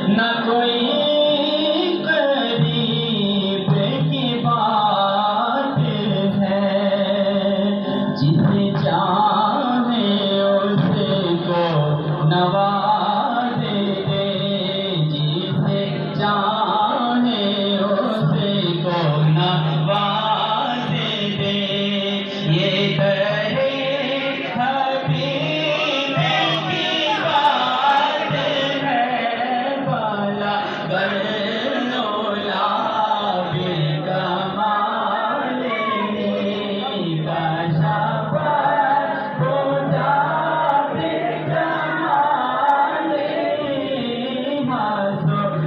न कोई करीब की बात है, जिसे चाहे उसको नवाज दे, जिसे चाहे उसको नवाज दे। ये करे हबीब की बात है, बाला बरनौला बेकमाल का शफाअत खुदा बेकमाल मासूम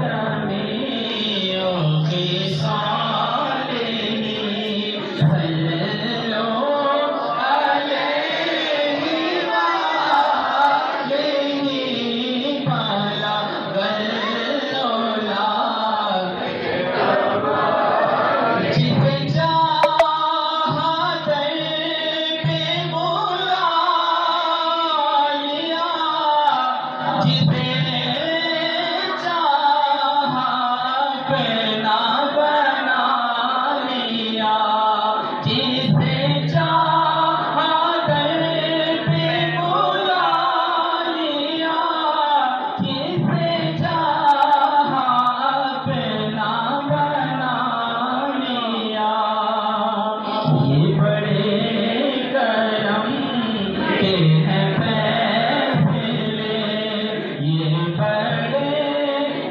जमीओ खिसालिही सल्लो अलैहि वालिही बाला बरनौला। जिसे चाहा दर पे बुला लिया, जिसे चाहा अपना बना लिया, जिसे चाहा दर पे बुला लिया, जिसे चाहा अपना बना लिया। ये बड़े करम के हैं फैसले, ये बड़े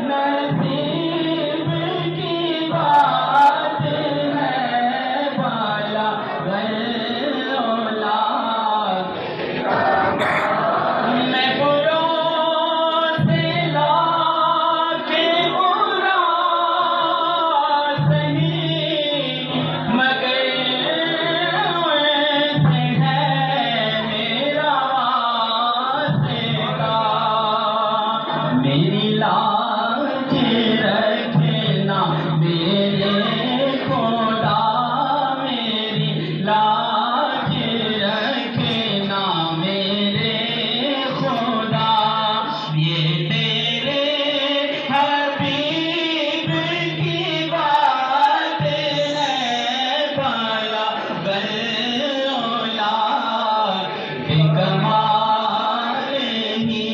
नसीब की बात है, बाला बरनौला। मैं बुरों से लाके बुरा सही, मगर उनसे है मेरा वास्ता। मेरी लाज रखना मेरे खुदा, मेरी लाज रखना मेरे खुदा। ये तेरे हबीब की बात है, बाला बरनौला बेकमाल ही।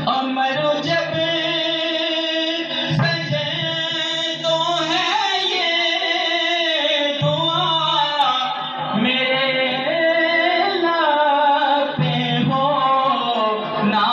अमरो जब सजदों है ये दुआ, मेरे लब पे हो ना